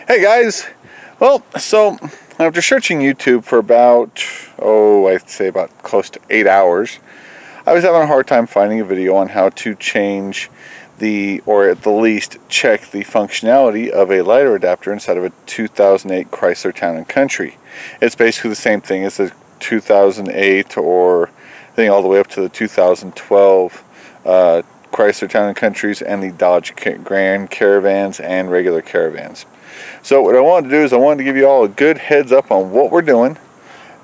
Hey guys, well, so after searching YouTube for about, I'd say about close to 8 hours, I was having a hard time finding a video on how to change or at the least check the functionality of a lighter adapter inside of a 2008 Chrysler Town & Country. It's basically the same thing as the 2008 or I think all the way up to the 2012 Chrysler Town & Countries and the Dodge Grand Caravans and regular Caravans. So what I wanted to do is I wanted to give you all a good heads up on what we're doing.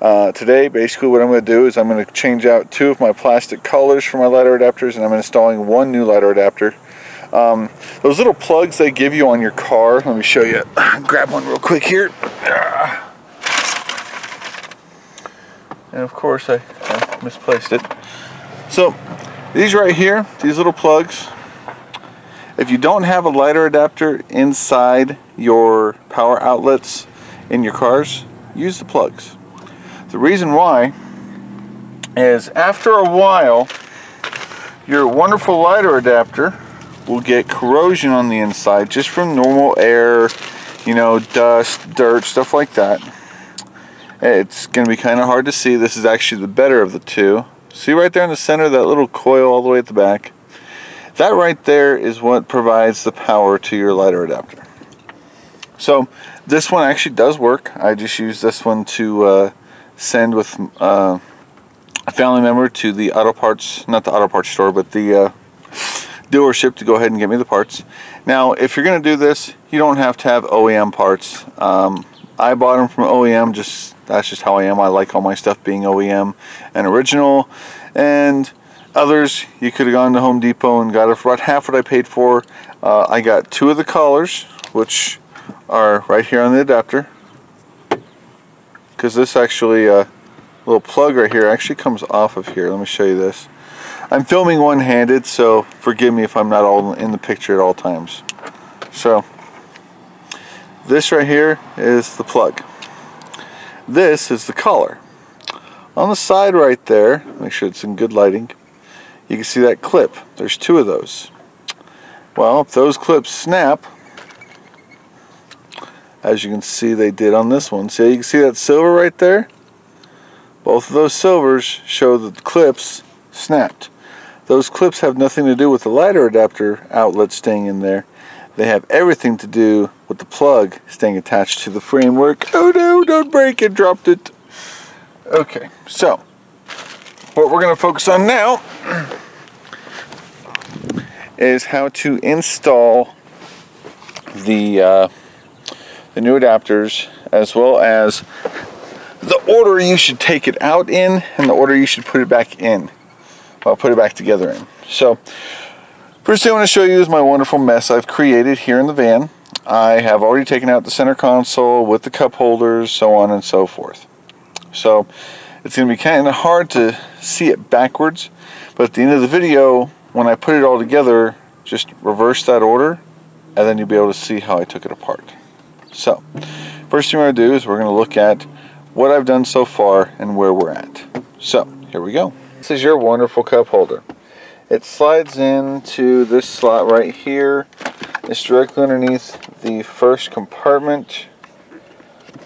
Today, basically what I'm going to do is I'm going to change out 2 of my plastic collars for my lighter adapters, and I'm installing 1 new lighter adapter. Those little plugs they give you on your car, let me show you. Grab one real quick here. And of course I misplaced it. So these right here, these little plugs, if you don't have a lighter adapter inside your power outlets in your cars, use the plugs. The reason why is after a while your wonderful lighter adapter will get corrosion on the inside just from normal air, you know, dust, dirt, stuff like that. It's going to be kind of hard to see. This is actually the better of the 2. See right there in the center, that little coil all the way at the back? That right there is what provides the power to your lighter adapter. So this one actually does work. I just use this one to send with a family member to the auto parts, not the auto parts store, but the dealership to go ahead and get me the parts. Now if you're going to do this, you don't have to have OEM parts. I bought them from OEM, that's just how I am. I like all my stuff being OEM and original. And others, you could have gone to Home Depot and got it for about half what I paid for. I got 2 of the collars, which are right here on the adapter. Because this actually, little plug right here actually comes off of here. Let me show you this. I'm filming one-handed, so forgive me if I'm not all in the picture at all times. So this right here is the plug. This is the collar. On the side right there, make sure it's in good lighting, you can see that clip. There's 2 of those. Well, if those clips snap, as you can see they did on this one. See, you can see that silver right there? Both of those silvers show that the clips snapped. Those clips have nothing to do with the lighter adapter outlet staying in there. They have everything to do with the plug staying attached to the framework. Oh no, don't break it, dropped it. Okay, so what we're going to focus on now is how to install the new adapters, as well as the order you should take it out in and the order you should put it back in. I'll put it back together in. So first thing I want to show you is my wonderful mess I've created here in the van. I have already taken out the center console with the cup holders, so on and so forth. So it's going to be kind of hard to see it backwards, but at the end of the video, when I put it all together, just reverse that order and then you'll be able to see how I took it apart. So first thing we're going to do is we're going to look at what I've done so far and where we're at. So here we go. This is your wonderful cup holder. It slides into this slot right here. It's directly underneath the first compartment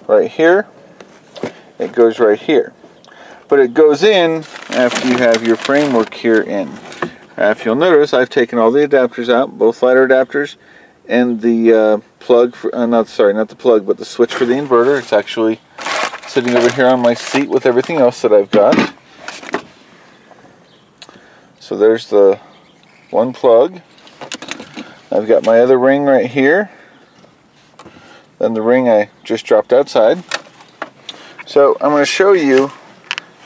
right here. It goes right here. But it goes in after you have your framework here in. If you'll notice, I've taken all the adapters out, both lighter adapters and the plug for, not the plug, but the switch for the inverter. It's actually sitting over here on my seat with everything else that I've got. So there's the one plug. I've got my other ring right here. Then the ring I just dropped outside. So I'm going to show you,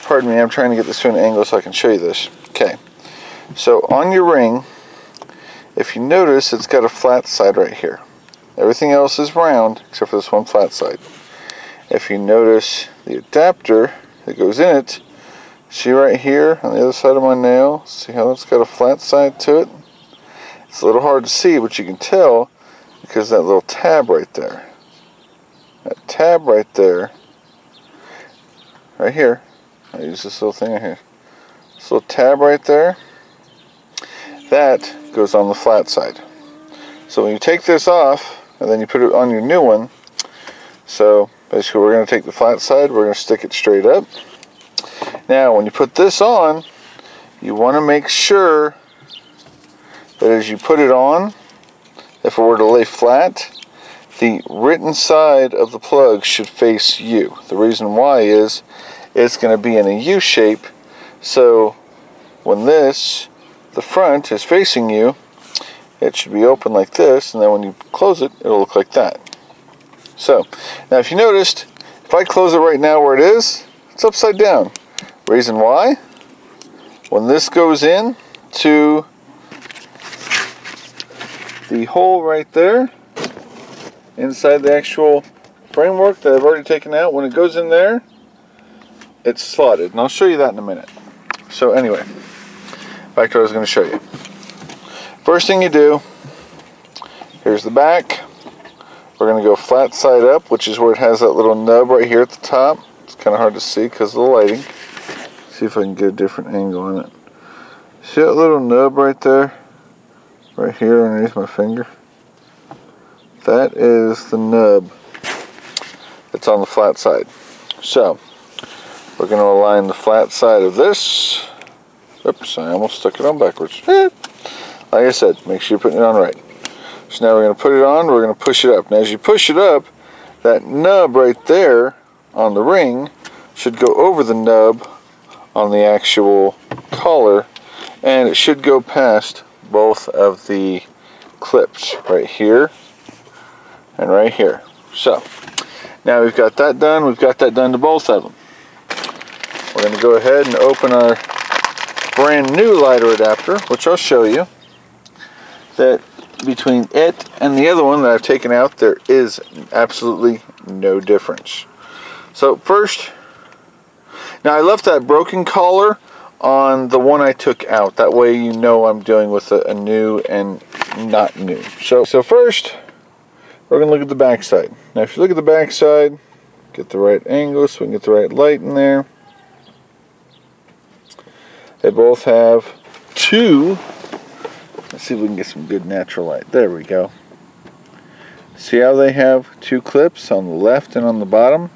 pardon me, I'm trying to get this to an angle so I can show you this. Okay, so on your ring, if you notice, it's got a flat side right here. Everything else is round except for this one flat side. If you notice the adapter that goes in it, see right here on the other side of my nail, see how it's got a flat side to it? It's a little hard to see, but you can tell because that little tab right there. That tab right there, right here, I use this little thing right here. This little tab right there, that goes on the flat side. So when you take this off and then you put it on your new one, So basically we're going to take the flat side, we're going to stick it straight up. Now when you put this on, you want to make sure that as you put it on, if it were to lay flat, the written side of the plug should face you. The reason why is it's going to be in a U shape, so when the front is facing you, it should be open like this, and then when you close it, it'll look like that. So, now if you noticed, if I close it right now where it is, it's upside down. Reason why? When this goes in to the hole right there, inside the actual framework that I've already taken out, when it goes in there, it's slotted. And I'll show you that in a minute. So anyway, back to what I was going to show you. First thing you do, here's the back. We're going to go flat side up, which is where it has that little nub right here at the top. It's kind of hard to see because of the lighting. See if I can get a different angle on it. See that little nub right there? Right here underneath my finger? That is the nub that's on the flat side. So, we're going to align the flat side of this. Oops, I almost stuck it on backwards. Like I said, make sure you're putting it on right. So now we're going to put it on, we're going to push it up. Now as you push it up, that nub right there on the ring should go over the nub on the actual collar, and it should go past both of the clips right here and right here. So now we've got that done, we've got that done to both of them. We're going to go ahead and open our brand new lighter adapter, which I'll show you. That between it and the other one that I've taken out, there is absolutely no difference. So first, now I left that broken collar on the one I took out. That way you know I'm dealing with a new and not new. So first, we're going to look at the back side. Now if you look at the back side, get the right angle so we can get the right light in there. They both have two. Let's see if we can get some good natural light. There we go. See how they have two clips on the left and on the bottom?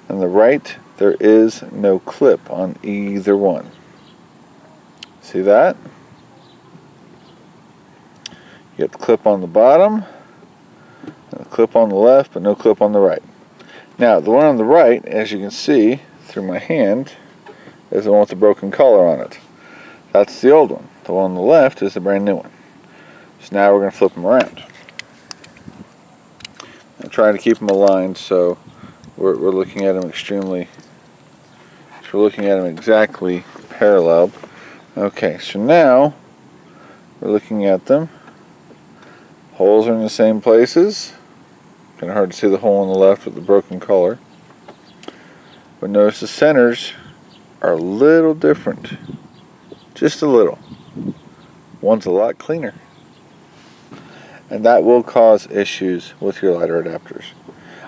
On the right, there is no clip on either one. See that? You get the clip on the bottom, and the clip on the left, but no clip on the right. Now, the one on the right, as you can see through my hand, is the one with the broken collar on it. That's the old one. The one on the left is the brand new one. So now we're going to flip them around. I'm trying to keep them aligned so we're looking at them we're looking at them exactly parallel. Okay, so now we're looking at them. Holes are in the same places. Kind of hard to see the hole on the left with the broken collar. But notice the centers are a little different. Just a little. One's a lot cleaner. And that will cause issues with your lighter adapters.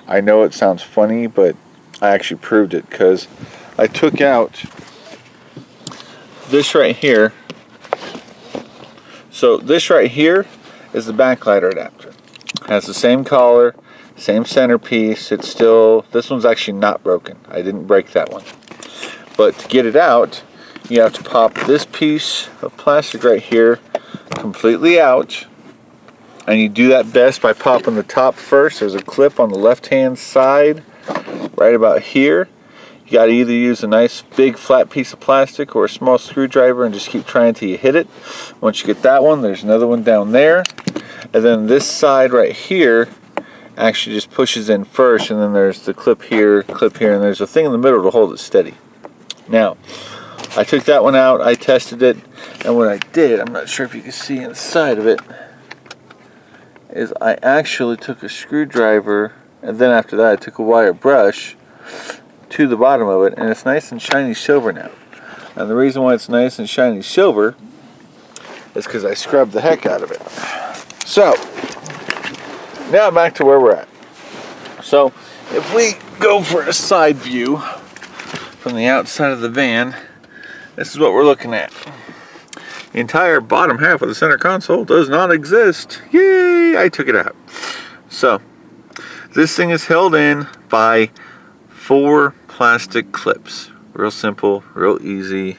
I know it sounds funny, but I actually proved it because I took out this right here. So this right here is the back lighter adapter. It has the same collar, same centerpiece. It's still, this one's actually not broken. I didn't break that one. But to get it out, you have to pop this piece of plastic right here completely out. And you do that best by popping the top first. There's a clip on the left-hand side, right about here. You got to either use a nice big flat piece of plastic or a small screwdriver and just keep trying until you hit it. Once you get that one, there's another one down there. And then this side right here actually just pushes in first, and then there's the clip here, and there's a thing in the middle to hold it steady. Now, I took that one out, I tested it, and what I did, I'm not sure if you can see inside of it, is I actually took a screwdriver, and then after that I took a wire brush to the bottom of it, and it's nice and shiny silver now. And the reason why it's nice and shiny silver is because I scrubbed the heck out of it. So, now back to where we're at. So, if we go for a side view from the outside of the van, this is what we're looking at. The entire bottom half of the center console does not exist. Yay! I took it out. So, this thing is held in buy 4 plastic clips. Real simple, real easy.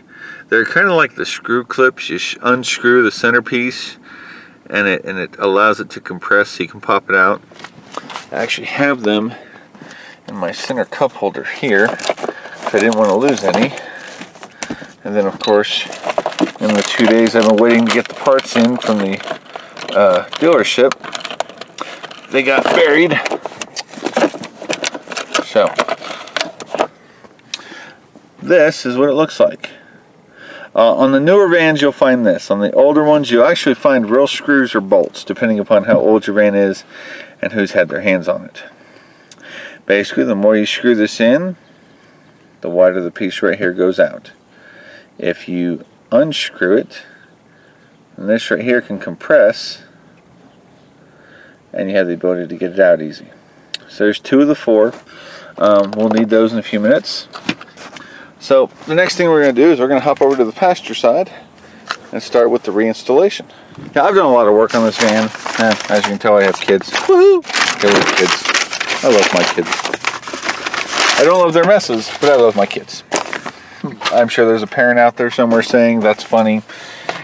They're kind of like the screw clips. You unscrew the centerpiece and it allows it to compress so you can pop it out. I actually have them in my center cup holder here because I didn't want to lose any. And then of course, in the 2 days I've been waiting to get the parts in from the dealership, they got buried. So this is what it looks like. On the newer vans you'll find this. On the older ones you'll actually find real screws or bolts depending upon how old your van is and who's had their hands on it. Basically, the more you screw this in, the wider the piece right here goes out. If you unscrew it, and this right here can compress, and you have the ability to get it out easy. So there's 2 of the 4. We'll need those in a few minutes. So the next thing we're going to do is we're going to hop over to the passenger side and start with the reinstallation. Now, I've done a lot of work on this van. As you can tell, I have kids. Woohoo! I love kids. I love my kids. I don't love their messes, but I love my kids. I'm sure there's a parent out there somewhere saying that's funny.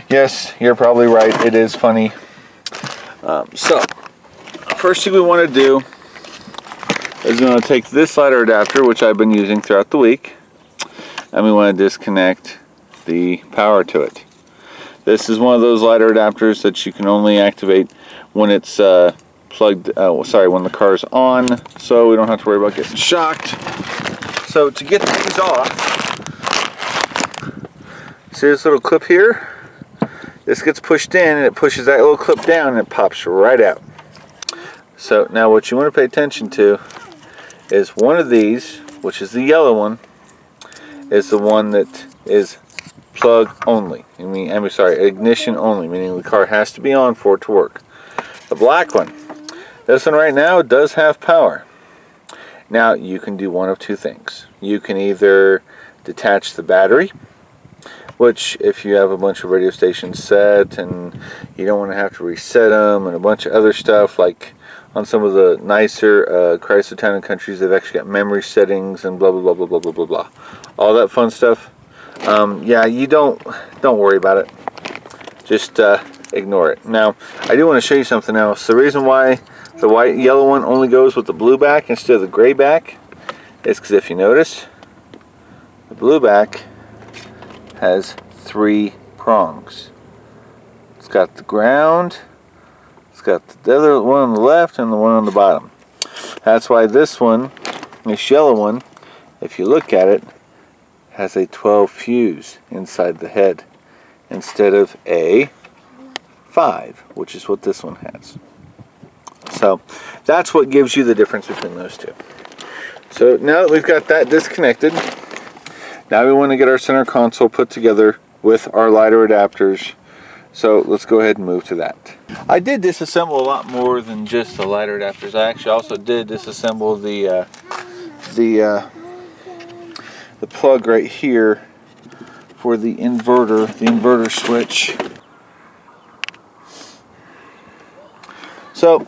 Yes, you're probably right. It is funny. So, first thing we want to do is we're going to take this slider adapter, which I've been using throughout the week, and we want to disconnect the power to it. This is one of those lighter adapters that you can only activate when it's plugged, when the car's on, so we don't have to worry about getting shocked. So to get these off, see this little clip here? This gets pushed in and it pushes that little clip down and it pops right out. So now what you want to pay attention to is one of these, which is the yellow one, is the one that is plug only. Ignition only, meaning the car has to be on for it to work. The black one, this one right now does have power. Now you can do one of 2 things. You can either detach the battery, which if you have a bunch of radio stations set and you don't want to have to reset them and a bunch of other stuff, like on some of the nicer Chrysler Town & Countries, they've actually got memory settings and blah blah blah blah blah blah blah blah, all that fun stuff. Yeah, you don't worry about it. Just ignore it. Now, I do want to show you something else. The reason why the yellow one only goes with the blue back instead of the gray back is because if you notice, the blue back has 3 prongs. It's got the ground, it's got the other one on the left and the one on the bottom. That's why this one, this yellow one, if you look at it, has a 12 fuse inside the head instead of a 5, which is what this one has. So that's what gives you the difference between those 2. So now that we've got that disconnected, now we want to get our center console put together with our lighter adapters. So let's go ahead and move to that. I did disassemble a lot more than just the lighter adapters. I actually also did disassemble the plug right here for the inverter switch. So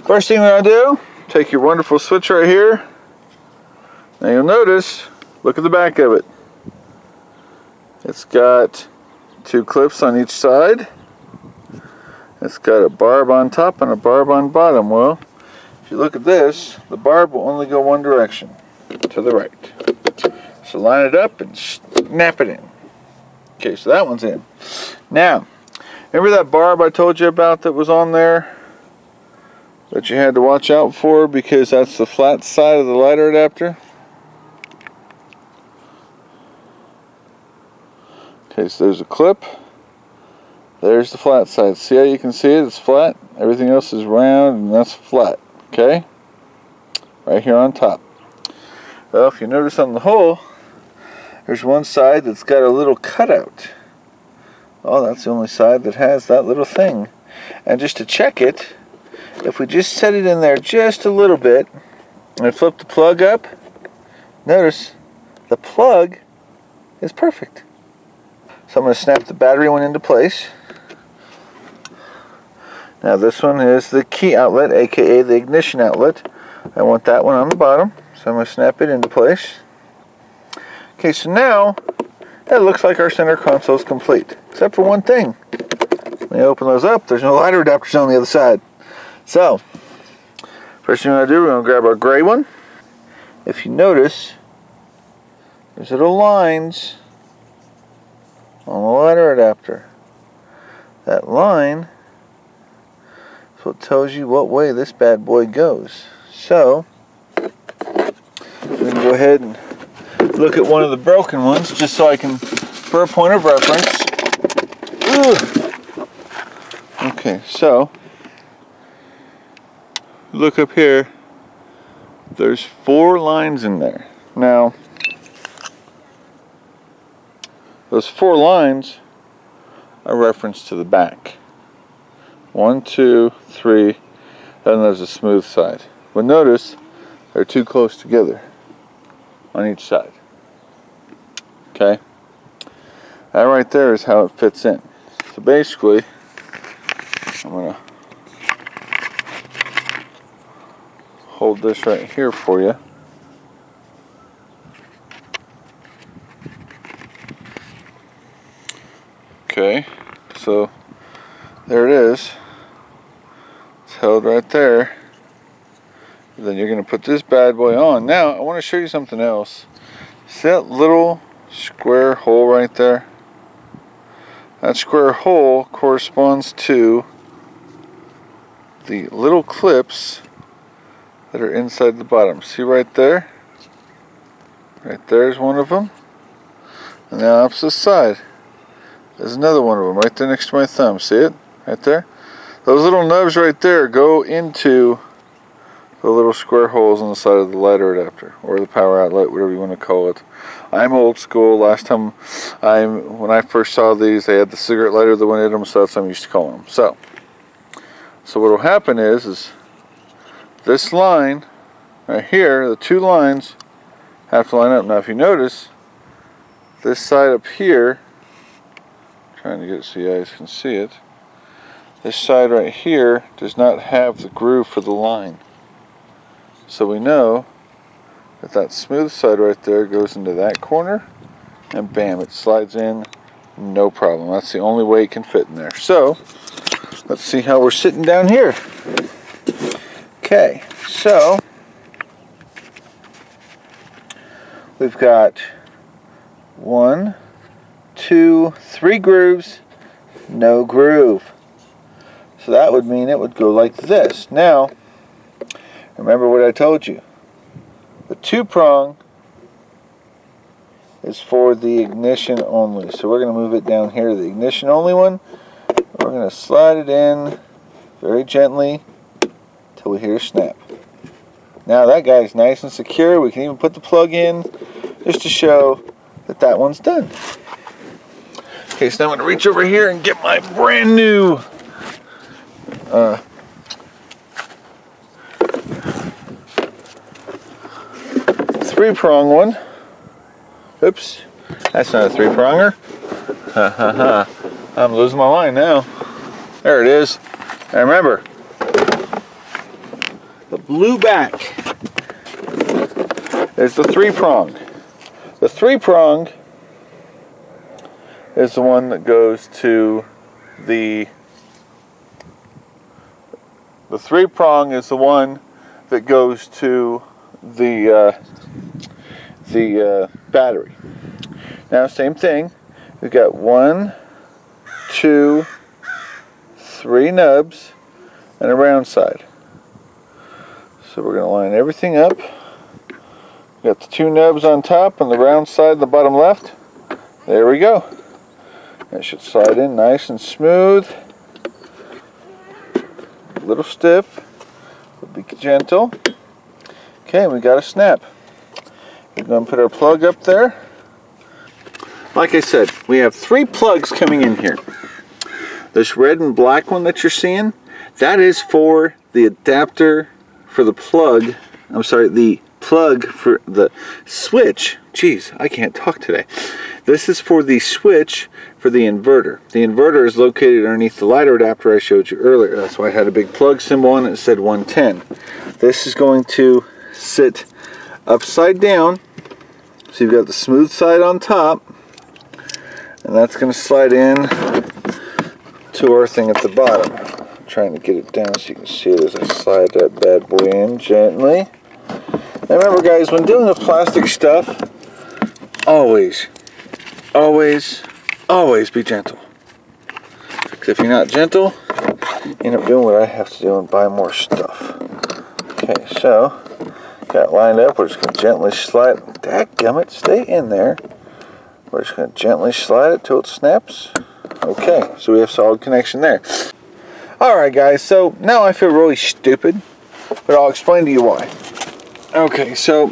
first thing we're going to do, take your wonderful switch right here. Now you'll notice, look at the back of it. It's got 2 clips on each side. It's got a barb on top and a barb on bottom. Well, if you look at this, the barb will only go one direction, to the right. So line it up and snap it in. Okay, so that one's in. Now, remember that barb I told you about that was on there that you had to watch out for because that's the flat side of the lighter adapter? Okay, so there's a clip. There's the flat side. See how you can see it? It's flat. Everything else is round and that's flat. Okay? Right here on top. Well, if you notice on the hole, there's one side that's got a little cutout. Oh, that's the only side that has that little thing. And just to check it, if we just set it in there just a little bit and flip the plug up, notice the plug is perfect. So I'm going to snap the battery one into place. Now this one is the key outlet, aka the ignition outlet, I want that one on the bottom, so I'm going to snap it into place. Okay, so now it looks like our center console is complete, except for one thing. When you open those up, there's no lighter adapters on the other side. So, first thing we're going to do, we're going to grab our gray one. If you notice, there's little lines on the lighter adapter. That line is what tells you what way this bad boy goes. So, we can go ahead and look at one of the broken ones just so I can, for a point of reference. Okay, so look up here. There's 4 lines in there. Now, those 4 lines are reference to the back. 1, 2, 3, and there's a smooth side. But notice they're too close together on each side. Okay? That right there is how it fits in. So basically, I'm going to hold this right here for you. Okay, so there it is. It's held right there. Then you're going to put this bad boy on. Now, I want to show you something else. See that little square hole right there? That square hole corresponds to the little clips that are inside the bottom. See right there? Right there's one of them. And the opposite side, there's another one of them right there next to my thumb. See it? Right there? Those little nubs right there go into the little square holes on the side of the lighter adapter, or the power outlet, whatever you want to call it. I'm old school. Last time, when I first saw these, they had the cigarette lighter that went in them, so that's what I'm used to calling them. So what will happen is this line right here, the 2 lines have to line up. Now if you notice, this side up here, trying to get it so you guys can see it, this side right here does not have the groove for the line. So we know that that smooth side right there goes into that corner, and bam, it slides in, no problem. That's the only way it can fit in there. So let's see how we're sitting down here. Okay, so we've got 1, 2, 3 grooves, no groove. So that would mean it would go like this. Now, remember what I told you. The 2-prong is for the ignition only. So we're going to move it down here to the ignition only one. We're going to slide it in very gently till we hear a snap. Now that guy's nice and secure. We can even put the plug in just to show that that one's done. Okay, so now I'm going to reach over here and get my brand new 3-prong one. Oops, that's not a 3-pronger. Ha ha ha. I'm losing my mind now. There it is. And remember, the blue back is the 3-prong. The 3-prong is the one that goes to the 3-prong is the one that goes to the battery. Now same thing, we've got 1, 2, 3 nubs and a round side. So we're going to line everything up. We've got the 2 nubs on top and the round side, the bottom left. There we go. That should slide in nice and smooth. A little stiff, but be gentle. Okay, we got a snap. We're going to put our plug up there. Like I said, we have 3 plugs coming in here. This red and black one that you're seeing, that is for the adapter for the plug. I'm sorry, the plug for the switch. Jeez, I can't talk today. This is for the switch for the inverter. The inverter is located underneath the lighter adapter I showed you earlier. That's why I had a big plug symbol on it that said 110. This is going to sit upside down. So you've got the smooth side on top, and that's going to slide in to our thing at the bottom. I'm trying to get it down so you can see it as I slide that bad boy in gently. Now remember guys, when dealing with plastic stuff, always be gentle. Because if you're not gentle, you end up doing what I have to do and buy more stuff. Okay, so got it lined up. We're just going to gently slide. Dadgummit, stay in there. We're just going to gently slide it till it snaps. Okay, so we have solid connection there. Alright guys, so now I feel really stupid, but I'll explain to you why. Okay, so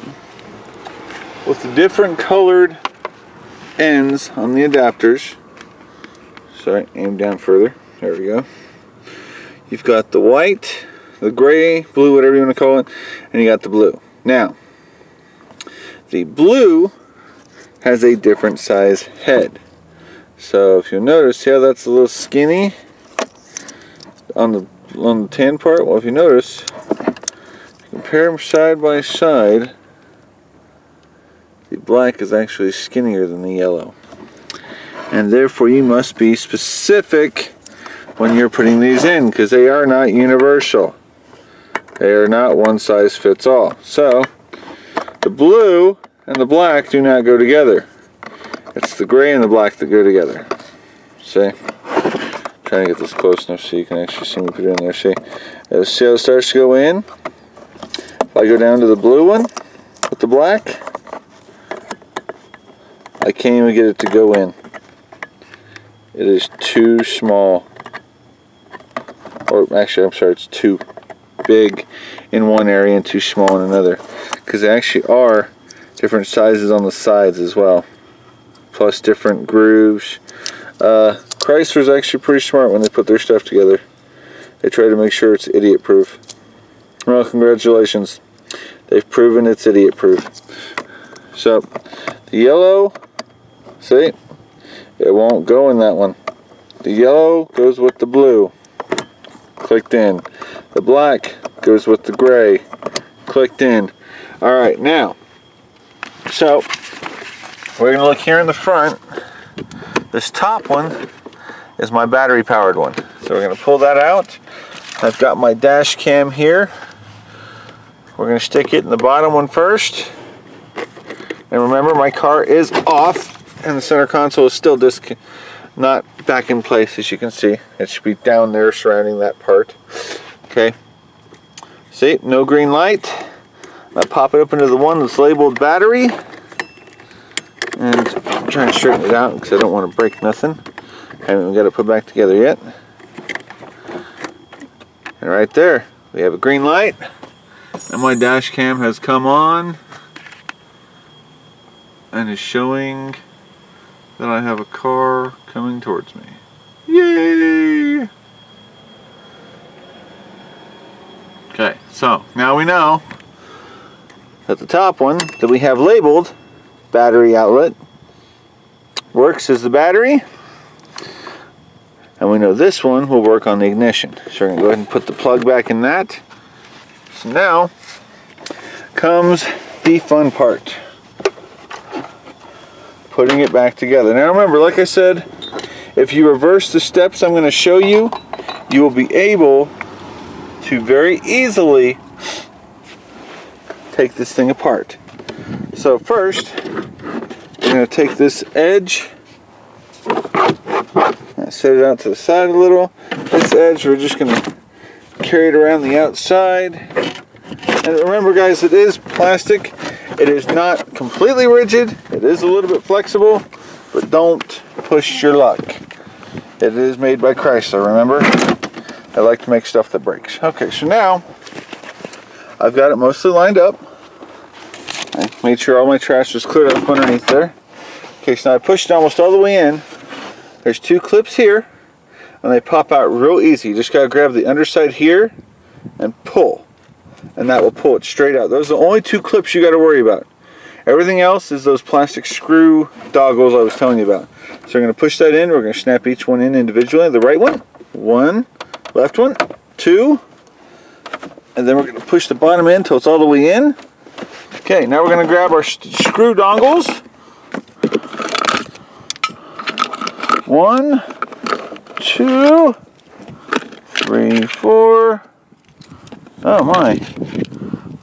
with the different colored ends on the adapters, sorry, aim down further, there we go. You've got the white, the gray, blue, whatever you want to call it, and you got the blue. Now, the blue has a different size head. So if you'll notice, see how that's a little skinny on the tan part? Well, if you notice, compare them side by side, the black is actually skinnier than the yellow. And therefore you must be specific when you're putting these in, because they are not universal. They are not one size fits all. So the blue and the black do not go together. It's the gray and the black that go together. See? Trying to get this close enough so you can actually see me put it in there. See how it starts to go in? If I go down to the blue one with the black, I can't even get it to go in. It is too small. Or actually, I'm sorry, it's too big in one area and too small in another. Because they actually are different sizes on the sides as well. Plus different grooves. Chrysler's actually pretty smart when they put their stuff together. They try to make sure it's idiot proof. Well, congratulations. They've proven it's idiot proof. So, the yellow, see? It won't go in that one. The yellow goes with the blue. Clicked in. The black goes with the gray. Clicked in. Alright, now, so, we're going to look here in the front. This top one is my battery powered one. So we're going to pull that out. I've got my dash cam here. We're going to stick it in the bottom one first. And remember, my car is off and the center console is still not back in place, as you can see. It should be down there surrounding that part. Okay. See, no green light. I pop it up into the one that's labeled battery. And I'm trying to straighten it out because I don't want to break nothing. I haven't got it put back together yet. And right there, we have a green light. And my dash cam has come on and is showing that I have a car coming towards me. Yay! Okay, so now we know that the top one that we have labeled battery outlet works as the battery, and we know this one will work on the ignition. So we're going to go ahead and put the plug back in that. So now comes the fun part, putting it back together. Now remember, like I said, if you reverse the steps I'm going to show you, you will be able to very easily take this thing apart. So first, we're going to take this edge, set it out to the side a little. This edge, we're just going to carry it around the outside. And remember guys, it is plastic. It is not completely rigid. It is a little bit flexible, but don't push your luck. It is made by Chrysler, remember? I like to make stuff that breaks. Okay, so now I've got it mostly lined up. I made sure all my trash was cleared up underneath there. Okay, so now I pushed it almost all the way in. There's two clips here, and they pop out real easy. You just gotta grab the underside here and pull, and that will pull it straight out. Those are the only two clips you gotta worry about. Everything else is those plastic screw doggles I was telling you about. So we're going to push that in. We're going to snap each one in individually. The right one, one, left one, two, and then we're going to push the bottom in until it's all the way in. Okay, now we're going to grab our screw dongles. 1, 2, 3, 4. Oh my.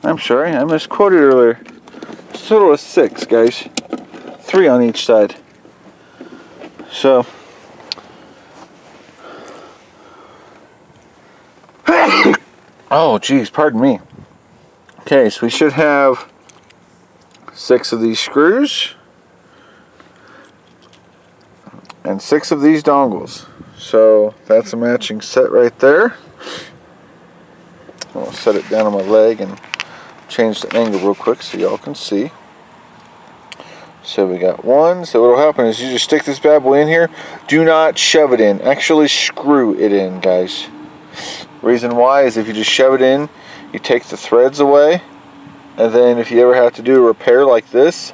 I'm sorry, I misquoted earlier. It's a total of 6, guys. 3 on each side. So. Oh, geez, pardon me. Okay, so we should have 6 of these screws and 6 of these dongles. So that's a matching set right there. I'll set it down on my leg and change the angle real quick so y'all can see. So we got 1. So what will happen is you just stick this bad boy in here. Do not shove it in. Actually screw it in, guys. Reason why is if you just shove it in, you take the threads away, and then if you ever have to do a repair like this,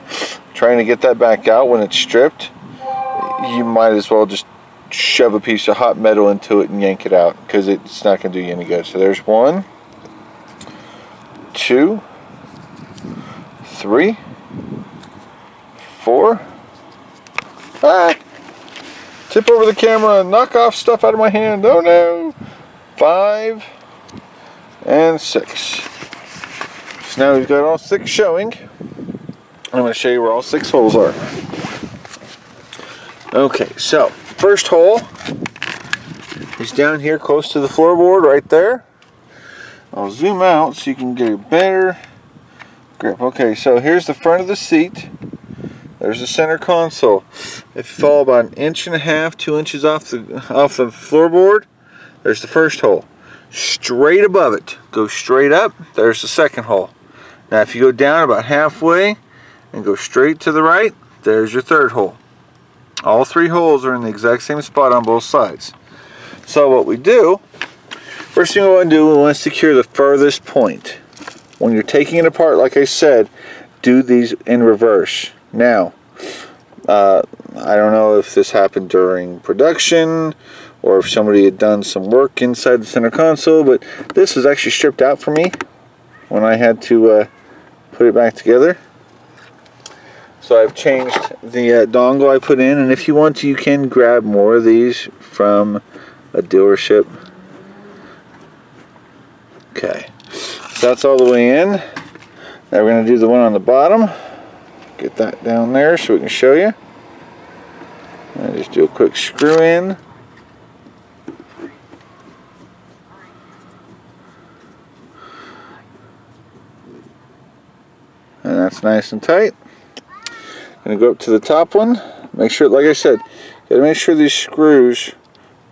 trying to get that back out when it's stripped, you might as well just shove a piece of hot metal into it and yank it out, because it's not going to do you any good. So there's 1, 2, 3, 4. Ah! Tip over the camera, knock off stuff out of my hand. Oh no! 5 and 6. So now we've got all 6 showing. I'm going to show you where all 6 holes are. Okay, so first hole is down here close to the floorboard right there. I'll zoom out so you can get a better grip. Okay, so here's the front of the seat. There's the center console. If you fall about 1.5 inches, 2 inches off the floorboard, there's the first hole. Straight above it, go straight up, there's the second hole. Now if you go down about halfway and go straight to the right, there's your third hole. All 3 holes are in the exact same spot on both sides. So what we do, first thing we want to do, we want to secure the furthest point. When you're taking it apart, like I said, do these in reverse. Now, I don't know if this happened during production or if somebody had done some work inside the center console, but this was actually stripped out for me when I had to put it back together. So I've changed the dongle I put in, and if you want to, you can grab more of these from a dealership. Okay, so that's all the way in. Now we're going to do the one on the bottom. Get that down there so we can show you. And just do a quick screw in. And that's nice and tight. Gonna go up to the top one. Make sure, like I said, you gotta make sure these screws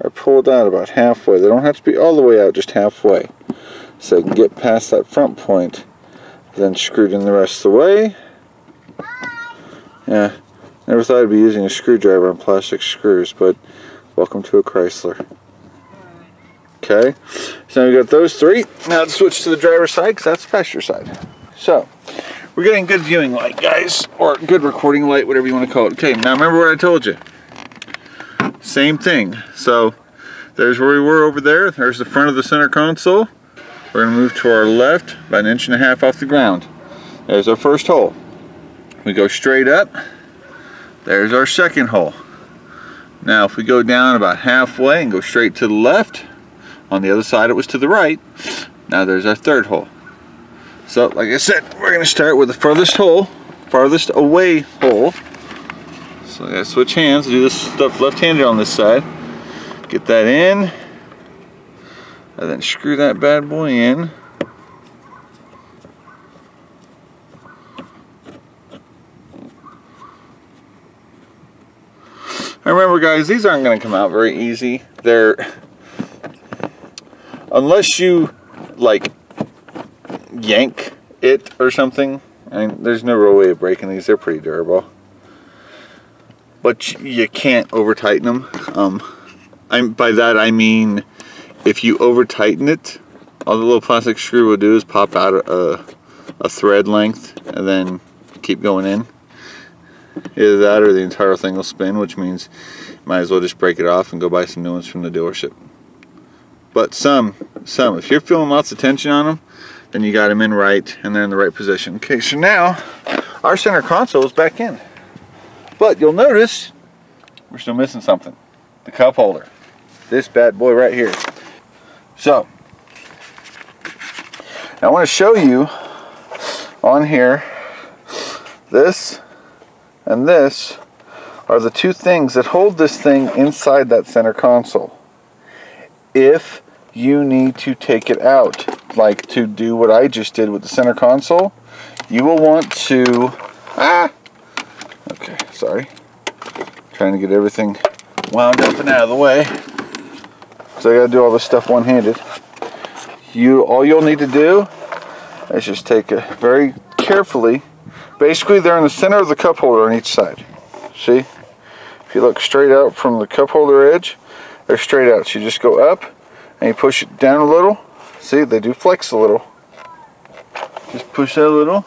are pulled out about halfway. They don't have to be all the way out, just halfway. So I can get past that front point. Then screwed in the rest of the way. Yeah, never thought I'd be using a screwdriver on plastic screws, but welcome to a Chrysler. Okay, so now we got those 3. Now let's switch to the driver's side, because that's the passenger side. So, we're getting good viewing light, guys, or good recording light, whatever you want to call it. Okay, now remember what I told you. Same thing. So, there's where we were over there. There's the front of the center console. We're going to move to our left, about 1.5 inches off the ground. There's our first hole. We go straight up. There's our second hole. Now, if we go down about halfway and go straight to the left, on the other side it was to the right. Now there's our third hole. So, like I said, we're going to start with the farthest away hole. So I got to switch hands, do this stuff left-handed on this side. Get that in, and then screw that bad boy in. And remember, guys, these aren't going to come out very easy. They're, unless you like yank it or something. I mean, there's no real way of breaking these. They're pretty durable, but you can't over tighten them. By that I mean, if you over tighten it, all the little plastic screw will do is pop out a thread length, and then keep going in. Either that or the entire thing will spin, which means you might as well just break it off and go buy some new ones from the dealership. But some, if you're feeling lots of tension on them, then you got them in right and they're in the right position. Okay, so now our center console is back in. But you'll notice we're still missing something. The cup holder. This bad boy right here. So, now I want to show you on here, this and this are the two things that hold this thing inside that center console. If you need to take it out, like to do what I just did with the center console, you will want to, okay, sorry, trying to get everything wound up and out of the way, so I gotta do all this stuff one-handed. All you'll need to do is just take it very carefully. Basically, they're in the center of the cup holder on each side. See? If you look straight out from the cup holder edge, they're straight out. So you just go up and you push it down a little. See, they do flex a little. Just push that a little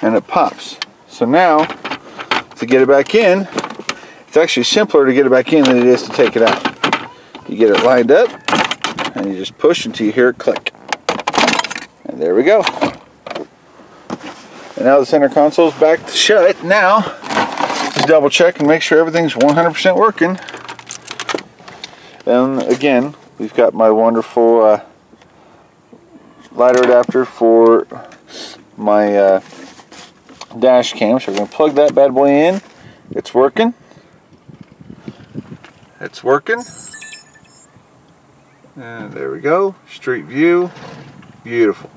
and it pops. So now, to get it back in, it's actually simpler to get it back in than it is to take it out. You get it lined up and you just push until you hear it click. And there we go. And now the center console is back shut. Now, just double check and make sure everything's 100% working. And again, we've got my wonderful lighter adapter for my dash cam. So we're going to plug that bad boy in. It's working. It's working. And there we go. Street view. Beautiful.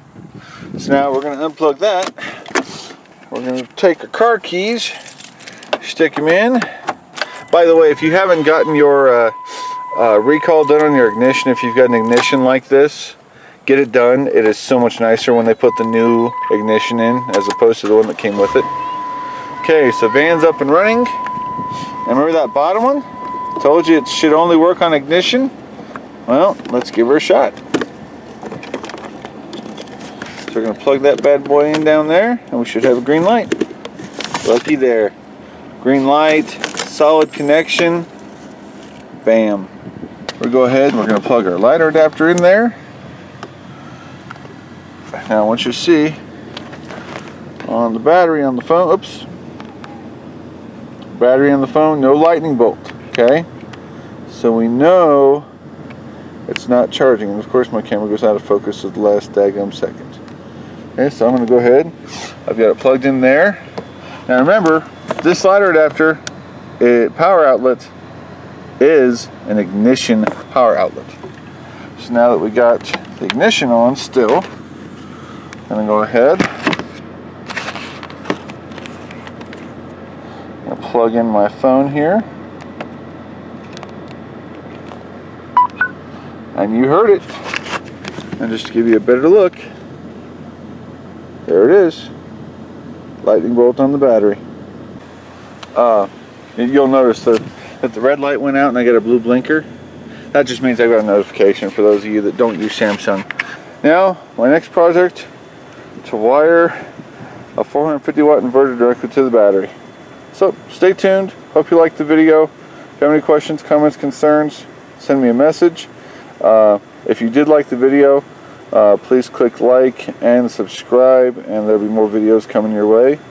So now we're going to unplug that. We're going to take our car keys, stick them in. By the way, if you haven't gotten your recall done on your ignition, if you've got an ignition like this, get it done. It is so much nicer when they put the new ignition in as opposed to the one that came with it. Okay, so van's up and running. And remember that bottom one? Told you it should only work on ignition. Well, let's give her a shot. So we're going to plug that bad boy in down there and we should have a green light. Lucky there. Green light, solid connection. Bam. We'll go ahead and we're going to plug our lighter adapter in there. Now I want you to see on the battery on the phone, oops. Battery on the phone, no lightning bolt, okay? So we know it's not charging. And of course my camera goes out of focus at the last daggum second. Okay, so I'm going to go ahead. I've got it plugged in there. Now remember, this lighter adapter, power outlet, is an ignition power outlet. So now that we got the ignition on still, I'm going to go ahead and plug in my phone here. And you heard it. And just to give you a better look, there it is. Lightning bolt on the battery. You'll notice that the red light went out and I got a blue blinker. That just means I got a notification for those of you that don't use Samsung. Now, my next project, to wire a 450 watt inverter directly to the battery. So, stay tuned. Hope you liked the video. If you have any questions, comments, concerns, send me a message. If you did like the video, please click like and subscribe, and there'll be more videos coming your way.